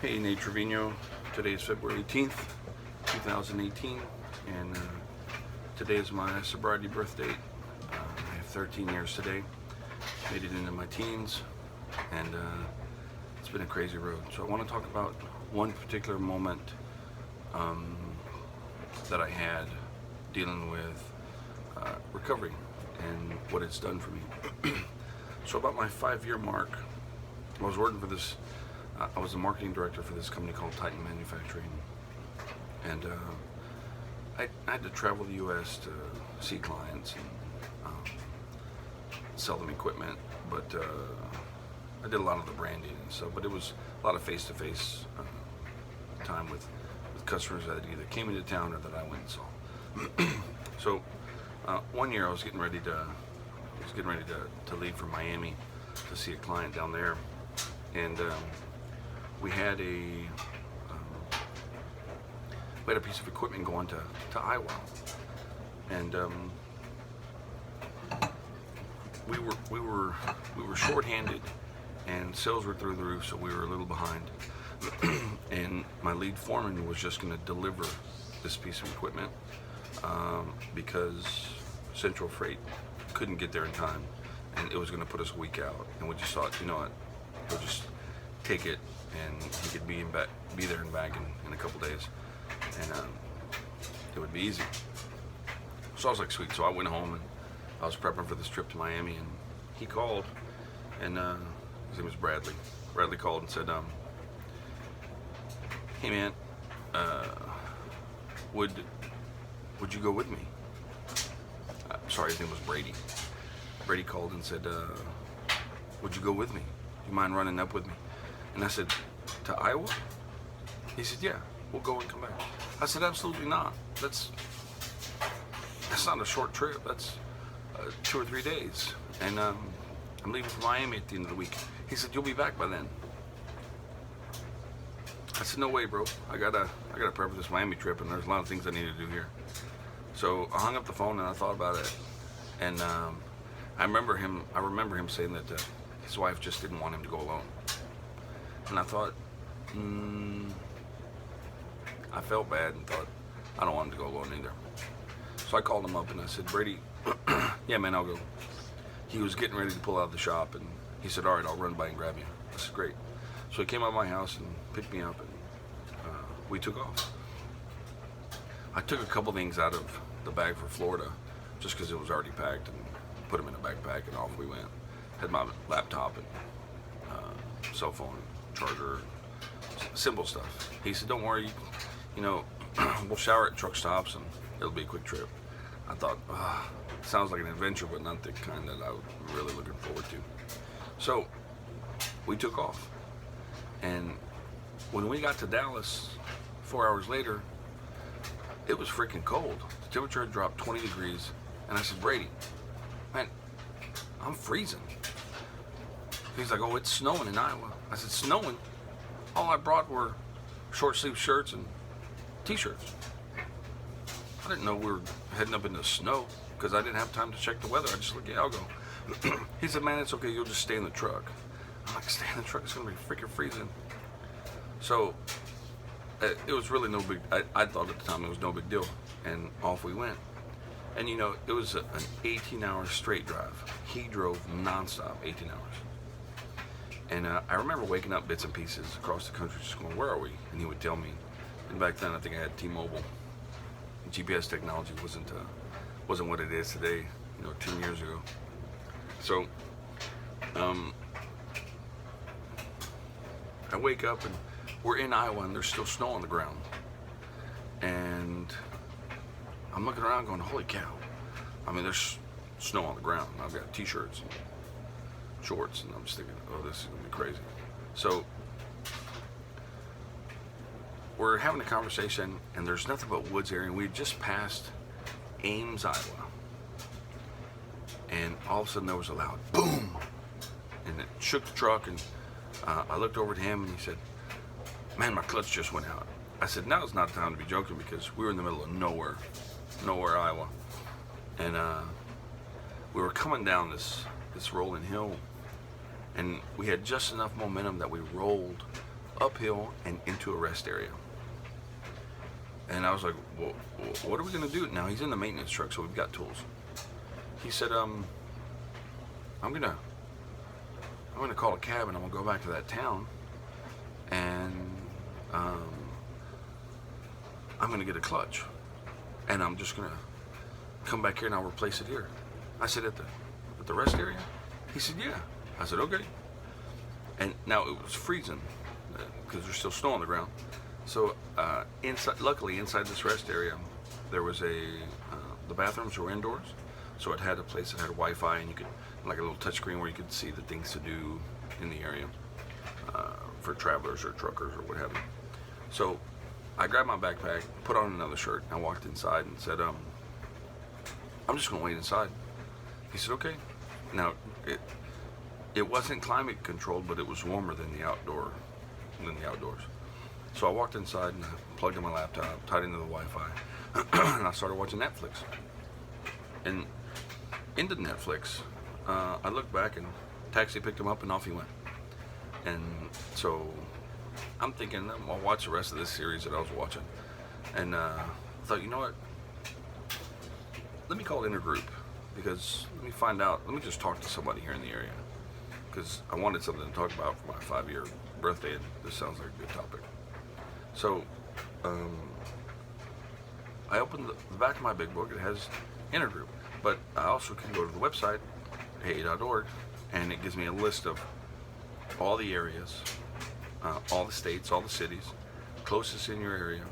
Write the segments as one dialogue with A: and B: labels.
A: Hey, Nate Trevino. Today is February 18th, 2018, and today is my sobriety birthday. I have 13 years today. Made it into my teens, and it's been a crazy road. So I want to talk about one particular moment that I had dealing with recovery and what it's done for me. So about my 5-year mark, I was working for this. I was the marketing director for this company called Titan Manufacturing, and I had to travel the U.S. to see clients and sell them equipment, but I did a lot of the branding and stuff, but it was a lot of face-to-face time with customers that either came into town or that I went and saw. So one year I was getting ready to leave for Miami to see a client down there, and we had a piece of equipment going to Iowa, and we were shorthanded, and sales were through the roof, so we were a little behind. And my lead foreman was just going to deliver this piece of equipment because Central Freight couldn't get there in time, and it was going to put us a week out. And we just thought, you know what, he'll just take it, and he could be there and back in a couple days, and it would be easy. So I was like, sweet. So I went home, and I was prepping for this trip to Miami, and he called, and his name was Bradley. Bradley called and said, hey man, would you go with me? Sorry, his name was Brady. Brady called and said, would you go with me? Do you mind running up with me? And I said, to Iowa? He said, yeah, we'll go and come back. I said, absolutely not. That's not a short trip. That's 2 or 3 days. And I'm leaving for Miami at the end of the week. He said, you'll be back by then. I said, no way, bro. I gotta prep for this Miami trip, and there's a lot of things I need to do here. So I hung up the phone and I thought about it, and I remember him saying that his wife just didn't want him to go alone. And I thought, I felt bad and thought, I don't want him to go alone either. So I called him up and I said, Brady, yeah man, I'll go. He was getting ready to pull out of the shop, and he said, all right, I'll run by and grab you. I said, great. So he came out of my house and picked me up, and we took off. I took a couple things out of the bag for Florida just because it was already packed, and put them in a backpack, and off we went. Had my laptop and cell phone, charger, simple stuff. He said, don't worry, we'll shower at truck stops and it'll be a quick trip. I thought, sounds like an adventure, but not the kind that I was really looking forward to. So we took off, and when we got to Dallas 4 hours later, it was freaking cold. The temperature had dropped 20 degrees, and I said, Brady, man, I'm freezing. He's like, oh, it's snowing in Iowa. I said, snowing? All I brought were short sleeve shirts and t-shirts. I didn't know we were heading up into the snow because I didn't have time to check the weather. I just like, yeah, I'll go. He said, man, it's okay. You'll just stay in the truck. I'm like, stay in the truck? It's going to be freaking freezing. So it was really no big, I thought at the time it was no big deal. And off we went. And it was an 18-hour straight drive. He drove nonstop 18 hours. And I remember waking up bits and pieces across the country just going, where are we? And he would tell me. And back then I think I had T-Mobile. GPS technology wasn't what it is today, 10 years ago. So I wake up and we're in Iowa and there's still snow on the ground. And I'm looking around going, holy cow. I mean, there's snow on the ground. I've got t-shirts and shorts, and I'm just thinking, oh, this is gonna be crazy. So we're having a conversation, and there's nothing but woods area, and we had just passed Ames, Iowa, and all of a sudden there was a loud boom, and it shook the truck, and I looked over at him, and he said, man, my clutch just went out. I said, now's not the time to be joking, because we were in the middle of nowhere, Iowa, and we were coming down this rolling hill, and we had just enough momentum that we rolled uphill and into a rest area. And I was like, well, what are we going to do? Now, he's in the maintenance truck, so we've got tools. He said, I'm gonna call a cab and I'm gonna go back to that town, and I'm gonna get a clutch, and I'm just gonna come back here and I'll replace it here. I said, at the rest area? He said, yeah. I said, okay. And now it was freezing because there's still snow on the ground. So luckily inside this rest area, there was the bathrooms were indoors, so it had a place that had Wi-Fi, and you could, like a little touch screen where you could see the things to do in the area for travelers or truckers or what have you. So I grabbed my backpack, put on another shirt, and I walked inside and said, I'm just gonna wait inside. He said, okay. Now it wasn't climate controlled, but it was warmer than the outdoors. So I walked inside and I plugged in my laptop, tied into the Wi-Fi, and I started watching Netflix. And into Netflix, I looked back and taxi picked him up and off he went. And so I'm thinking, I'll watch the rest of this series that I was watching. And I thought, you know what? Let me call Intergroup, because let me find out, let me just talk to somebody here in the area. Because I wanted something to talk about for my 5-year birthday, and this sounds like a good topic. So I opened the back of my big book. It has Intergroup, but I also can go to the website, hey.org, and it gives me a list of all the areas, all the states, all the cities, closest in your area,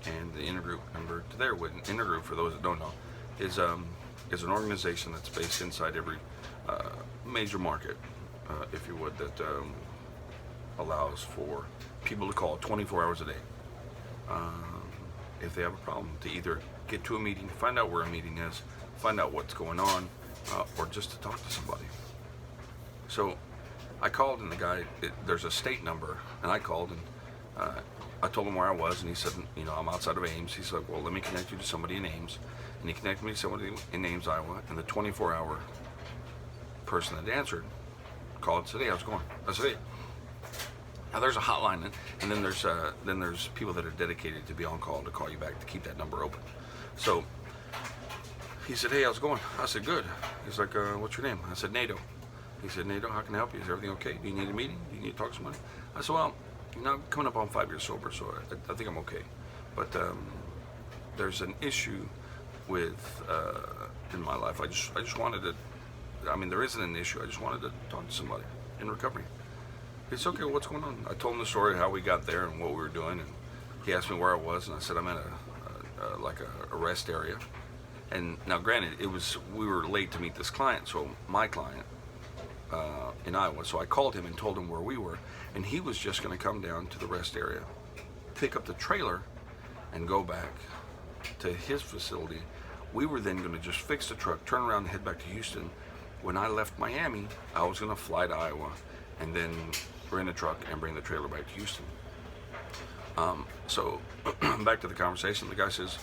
A: and the Intergroup number to there. Intergroup, for those that don't know, is an organization that's based inside every major market, if you would, that allows for people to call 24 hours a day if they have a problem, to either get to a meeting, find out where a meeting is, find out what's going on, or just to talk to somebody. So I called, and the guy, there's a state number, and I called, and I told him where I was, and he said, you know, I'm outside of Ames. He said, well, let me connect you to somebody in Ames. And he connected me to somebody in Ames, Iowa, and the 24-hour person that answered called and said, hey, how's it going? I said, hey. Now there's a hotline, and then there's people that are dedicated to be on call to call you back to keep that number open. So he said, hey, how's it going? I said, good. He's like, what's your name? I said, NATO. He said, NATO, how can I help you? Is everything okay? Do you need a meeting? Do you need to talk to somebody? I said, well, you know, I'm coming up on 5 years sober, so I think I'm okay. But there's an issue with in my life. I just wanted to. I mean, there isn't an issue. I just wanted to talk to somebody in recovery. It's okay. What's going on? I told him the story of how we got there and what we were doing, and he asked me where I was, and I said I'm at a rest area. And now, granted, we were late to meet this client, so my client in Iowa. So I called him and told him where we were, and he was just going to come down to the rest area, pick up the trailer, and go back to his facility. We were then going to just fix the truck, turn around, and head back to Houston. When I left Miami, I was going to fly to Iowa, and then rent a truck and bring the trailer back to Houston. So back to the conversation, the guy says,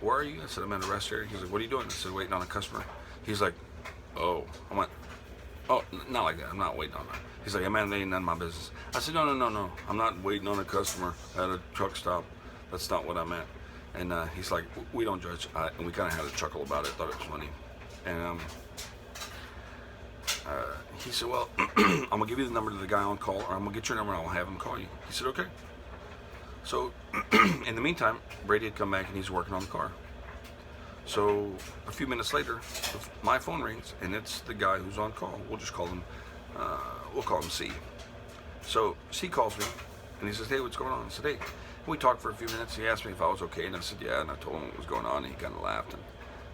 A: where are you? I said, I'm at a rest area. He's like, what are you doing? I said, waiting on a customer. He's like, oh. I went, oh, not like that. I'm not waiting on that. He's like, man, they ain't none of my business. I said, no. I'm not waiting on a customer at a truck stop. That's not what I meant. And he's like, we don't judge. And we kind of had a chuckle about it, thought it was funny. And he said, well, I'm going to give you the number to the guy on call, or I'm going to get your number and I'll have him call you. He said, okay. So in the meantime, Brady had come back and he's working on the car. So a few minutes later, my phone rings, and it's the guy who's on call. We'll just call him, we'll call him C. So C calls me, and he says, hey, what's going on? I said, hey. We talked for a few minutes. He asked me if I was okay, and I said, yeah, and I told him what was going on, and he kind of laughed. And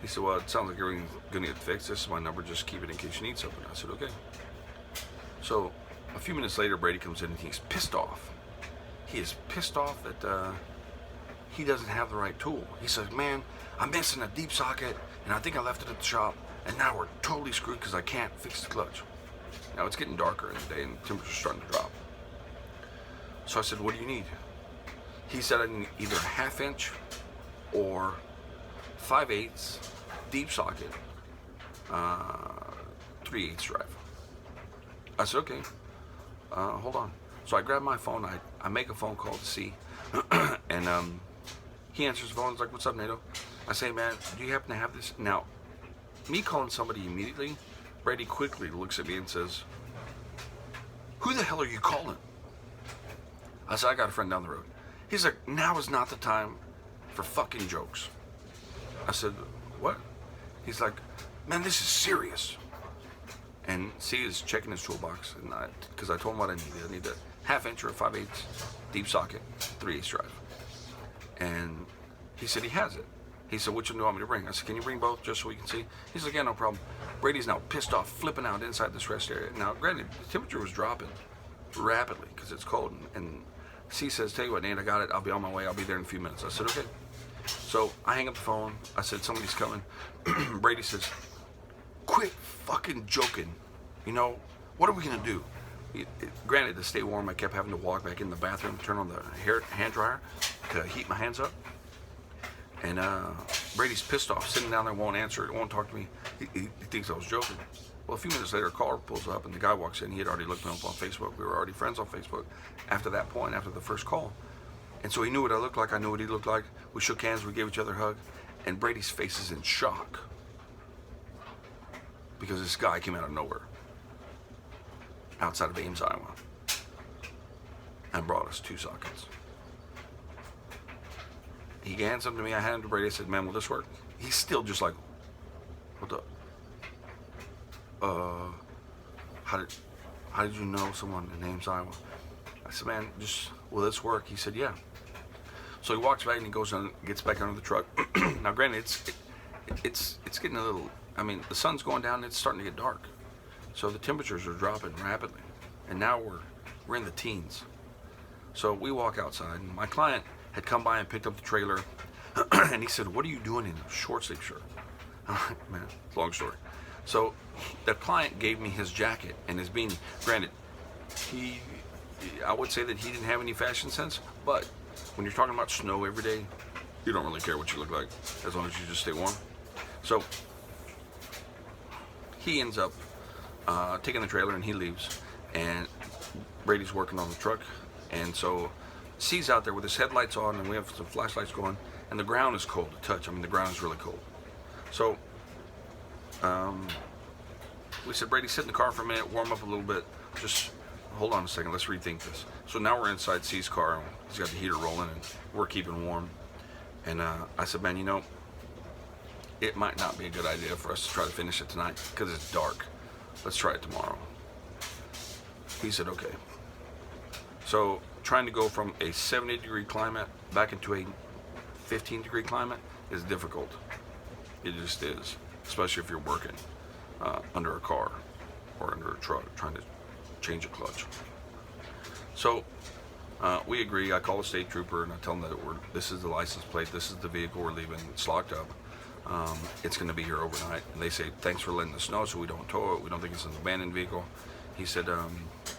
A: he said, well, it sounds like everything's going to get fixed. This is my number. Just keep it in case you need something. I said, okay. So a few minutes later, Brady comes in, and he's pissed off. He is pissed off that he doesn't have the right tool. He says, man, I'm missing a deep socket, and I think I left it at the shop, and now we're totally screwed because I can't fix the clutch. Now it's getting darker in the day, and the temperature's starting to drop. So I said, what do you need? He said I need either a 1/2 inch or 5/8 deep socket, 3/8 drive. I said, okay, hold on. So I grab my phone, I make a phone call to C, and he answers the phone. He's like, "What's up, NATO?" I say, "Man, do you happen to have this?" Now, me calling somebody immediately, Brady quickly looks at me and says, "Who the hell are you calling?" I said, "I got a friend down the road." He's like, "Now is not the time for fucking jokes." I said, "What?" He's like, "Man, this is serious." And C is checking his toolbox, and because I told him what I needed. I need a 1/2 inch or a 5/8 deep socket, 3/8 drive. And he said he has it. He said, "Which one do you want me to bring?" I said, "Can you bring both just so we can see?" He's like, "Yeah, no problem." Brady's now pissed off, flipping out inside this rest area. Now, granted, the temperature was dropping rapidly because it's cold. And C says, "Tell you what, Nate, I got it. I'll be on my way. I'll be there in a few minutes." I said, "Okay." So I hang up the phone. I said, "Somebody's coming." Brady says, "Quit fucking joking. You know, what are we going to do?" Granted, to stay warm, I kept having to walk back in the bathroom, turn on the hand dryer to heat my hands up. And Brady's pissed off, sitting down there, won't answer it, won't talk to me. He thinks I was joking. Well, a few minutes later, a caller pulls up, and the guy walks in. He had already looked me up on Facebook. We were already friends on Facebook after that point, after the first call. And so he knew what I looked like. I knew what he looked like. We shook hands. We gave each other a hug. And Brady's face is in shock because this guy came out of nowhere outside of Ames, Iowa, and brought us 2 sockets. He hands them to me. I handed them to Brady. I said, "Man, will this work?" He's still just like, "What the? How did you know someone in Ames, Iowa?" I said, "Man, will this work?" He said, "Yeah." So he walks back and he goes and gets back under the truck. Now, granted, it's getting a little. I mean, the sun's going down. It's starting to get dark, so the temperatures are dropping rapidly, and now we're in the teens. So we walk outside, and my client had come by and picked up the trailer, and he said, "What are you doing in a short sleeve shirt?" Man, it's a long story. So the client gave me his jacket and his beanie. Granted, I would say that he didn't have any fashion sense, but when you're talking about snow every day, you don't really care what you look like as long as you just stay warm. So he ends up taking the trailer and he leaves, and Brady's working on the truck, and so C's out there with his headlights on, and we have some flashlights going, and the ground is cold to touch. I mean, the ground is really cold. So we said, "Brady, sit in the car for a minute, warm up a little bit. Just hold on a second. Let's rethink this." So now we're inside C's car, and he's got the heater rolling, and we're keeping warm. And I said, "Man, you know, it might not be a good idea for us to try to finish it tonight because it's dark. Let's try it tomorrow." He said, "Okay." So trying to go from a 70-degree climate back into a 15-degree climate is difficult. It just is, especially if you're working under a car or under a truck trying to change a clutch. So we agree. I call a state trooper and I tell him that this is the license plate, this is the vehicle we're leaving, it's locked up. It's going to be here overnight. And they say, "Thanks for letting us know so we don't tow it. We don't think it's an abandoned vehicle." He said,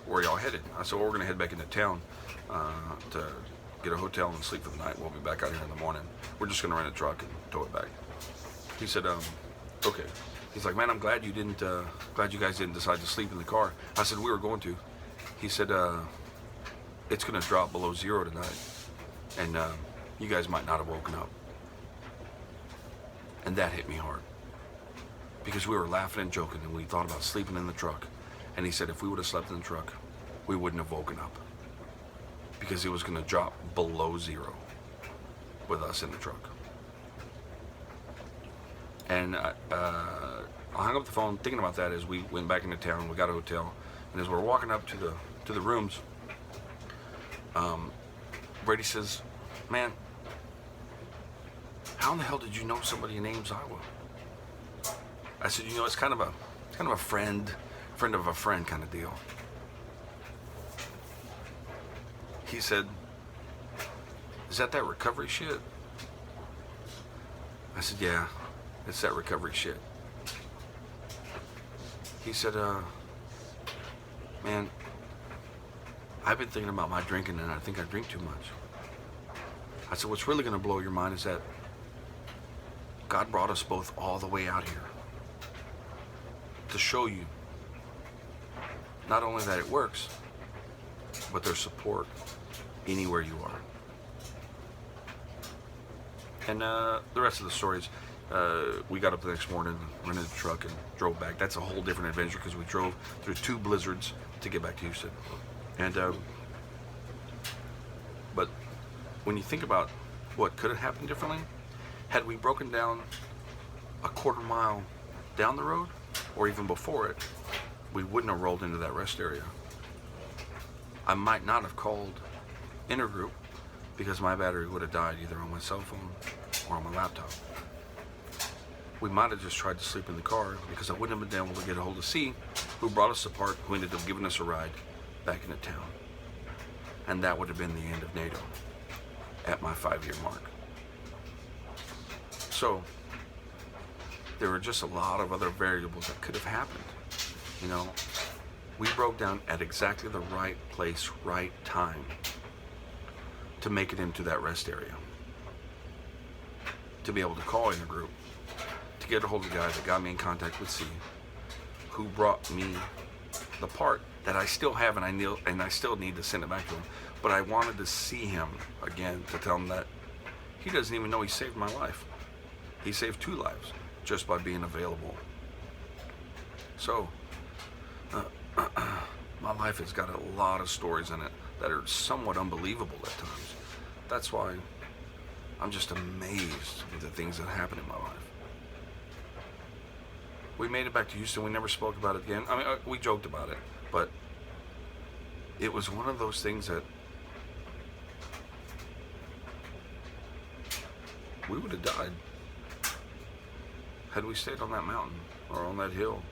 A: "Where are y'all headed?" I said, "Well, we're going to head back into town to get a hotel and sleep for the night. We'll be back out here in the morning. We're just going to rent a truck and tow it back." He said, "Okay." He's like, "Man, I'm glad you guys didn't decide to sleep in the car." I said, "We were going to." He said, "It's going to drop below 0 tonight, and you guys might not have woken up." And that hit me hard because we were laughing and joking and we thought about sleeping in the truck. And he said, if we would have slept in the truck, we wouldn't have woken up because it was going to drop below 0 with us in the truck. And I hung up the phone thinking about that as we went back into town. We got a hotel, and as we're walking up to the rooms, Brady says, "Man, how in the hell did you know somebody in Ames, Iowa?" I said, "You know, it's kind of a friend of a friend kind of deal." He said, "Is that recovery shit?" I said, "Yeah, it's that recovery shit." He said, "Man, I've been thinking about my drinking and I think I drink too much." I said, "What's really going to blow your mind is that God brought us both all the way out here to show you not only that it works, but there's support anywhere you are. And the rest of the stories, we got up the next morning, rented a truck, and drove back. That's a whole different adventure because we drove through 2 blizzards to get back to Houston. And but when you think about what could have happened differently, had we broken down a quarter mile down the road, or even before it, we wouldn't have rolled into that rest area. I might not have called Intergroup because my battery would have died either on my cell phone or on my laptop. We might have just tried to sleep in the car because I wouldn't have been able to get a hold of C, who brought us apart, who ended up giving us a ride back into town. And that would have been the end of NATO at my 5-year mark. So there were just a lot of other variables that could have happened. You know, we broke down at exactly the right place, right time to make it into that rest area. To be able to call in a group, to get a hold of the guy that got me in contact with C, who brought me the part that I still have, and I still need to send it back to him. But I wanted to see him again to tell him that he doesn't even know he saved my life. He saved 2 lives just by being available. So, my life has got a lot of stories in it that are somewhat unbelievable at times. That's why I'm just amazed with the things that happen in my life. We made it back to Houston. We never spoke about it again. I mean, we joked about it, but it was one of those things that we would have died had we stayed on that mountain or on that hill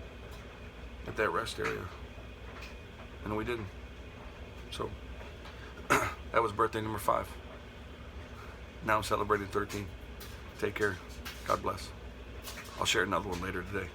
A: at that rest area. And we didn't. So that was birthday number 5. Now I'm celebrating 13. Take care. God bless. I'll share another one later today.